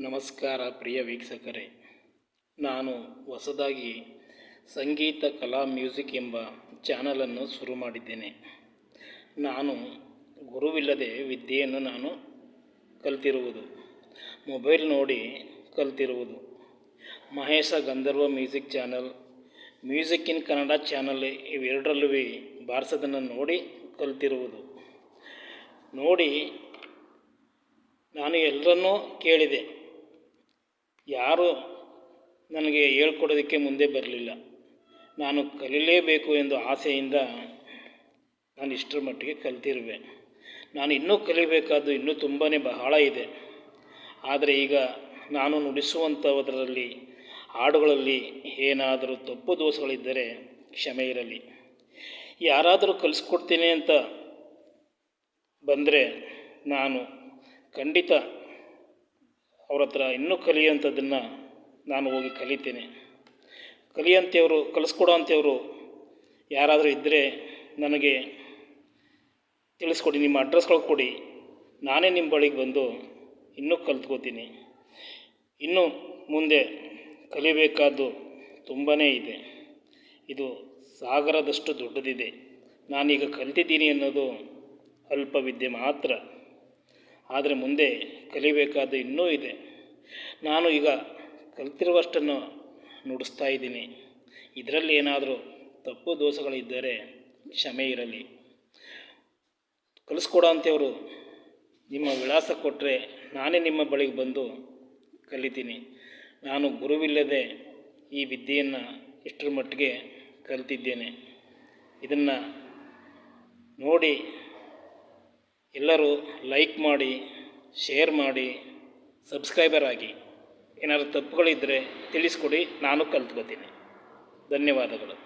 ನಮಸ್ಕಾರ ಪ್ರಿಯ ವೀಕ್ಷಕರೇ, ನಾನು ಹೊಸದಾಗಿ ಸಂಗೀತ ಕಲಾ ಮ್ಯೂಸಿಕ್ ಎಂಬ ಚಾನಲನ್ನು ಶುರು ಮಾಡಿದ್ದೇನೆ. ನಾನು ಗುರುವಿಲ್ಲದೆ ವಿದ್ಯೆಯನ್ನು ನಾನು ಕಲಿತಿರುವುದು, ಮೊಬೈಲ್ ನೋಡಿ ಕಲಿತಿರುವುದು. Mahesha Gandharva music channel, music in Kannada channel ಇವೆರಡರಲ್ಲೂ ಬಾರಿಸೋದನ್ನು ನೋಡಿ ಕಲಿತಿರುವುದು. ನೋಡಿ ನಾನು ಎಲ್ಲರನ್ನೂ ಕೇಳಿದೆ, ಯಾರೂ ನನಗೆ ಹೇಳ್ಕೊಡೋದಕ್ಕೆ ಮುಂದೆ ಬರಲಿಲ್ಲ. ನಾನು ಕಲೀಲೇಬೇಕು ಎಂದು ಆಸೆಯಿಂದ ನಾನು ಇಷ್ಟರ ಮಟ್ಟಿಗೆ ಕಲಿತಿರುವೆ. ನಾನು ಇನ್ನೂ ಕಲಿಬೇಕಾದ್ದು ಇನ್ನೂ ಬಹಳ ಇದೆ. ಆದರೆ ಈಗ ನಾನು ನುಡಿಸುವಂಥದ್ರಲ್ಲಿ ಹಾಡುಗಳಲ್ಲಿ ಏನಾದರೂ ತಪ್ಪು ದೋಷಗಳಿದ್ದರೆ ಕ್ಷಮೆ ಇರಲಿ. ಯಾರಾದರೂ ಕಲಿಸ್ಕೊಡ್ತೀನಿ ಅಂತ ಬಂದರೆ ನಾನು ಖಂಡಿತ ಅವ್ರ ಹತ್ರ ಇನ್ನೂ ಕಲಿಯುವಂಥದ್ದನ್ನು ನಾನು ಹೋಗಿ ಕಲಿತೇನೆ. ಕಲಿಸ್ಕೊಡೋ ಅಂಥವ್ರು ಯಾರಾದರೂ ಇದ್ದರೆ ನನಗೆ ತಿಳಿಸ್ಕೊಡಿ, ನಿಮ್ಮ ಅಡ್ರೆಸ್ಗಳು ಕೊಡಿ. ನಾನೇ ನಿಮ್ಮ ಬಳಿಗೆ ಬಂದು ಇನ್ನೂ ಕಲ್ತ್ಕೋತೀನಿ. ಇನ್ನೂ ಮುಂದೆ ಕಲಿಬೇಕಾದ್ದು ತುಂಬಾ ಇದೆ. ಇದು ಸಾಗರದಷ್ಟು ದೊಡ್ಡದಿದೆ. ನಾನೀಗ ಕಲ್ತಿದ್ದೀನಿ ಅನ್ನೋದು ಅಲ್ಪ ವಿದ್ಯೆ ಮಾತ್ರ. ಆದರೆ ಮುಂದೆ ಕಲಿಬೇಕಾದ್ದು ಇನ್ನೂ ಇದೆ. ನಾನು ಈಗ ಕಲ್ತಿರುವಷ್ಟನ್ನು ನುಡಿಸ್ತಾ ಇದ್ದೀನಿ. ಇದರಲ್ಲಿ ಏನಾದರೂ ತಪ್ಪು ದೋಷಗಳಿದ್ದರೆ ಕ್ಷಮೆ ಇರಲಿ. ಕಲಿಸ್ಕೊಡೋ ಅಂಥವರು ನಿಮ್ಮ ವಿಳಾಸ ಕೊಟ್ಟರೆ ನಾನೇ ನಿಮ್ಮ ಬಳಿಗೆ ಬಂದು ಕಲಿತೀನಿ. ನಾನು ಗುರುವಿಲ್ಲದೆ ಈ ವಿದ್ಯೆಯನ್ನು ಇಷ್ಟರ ಮಟ್ಟಿಗೆ ಕಲಿತಿದ್ದೇನೆ. ಇದನ್ನು ನೋಡಿ ಎಲ್ಲರೂ ಲೈಕ್ ಮಾಡಿ, ಶೇರ್ ಮಾಡಿ, ಸಬ್ಸ್ಕ್ರೈಬರ್ ಆಗಿ. ಏನಾದರೂ ತಪ್ಪುಗಳಿದ್ದರೆ ತಿಳಿಸ್ಕೊಡಿ, ನಾನು ಕಲ್ತ್ಕೋತೀನಿ. ಧನ್ಯವಾದಗಳು.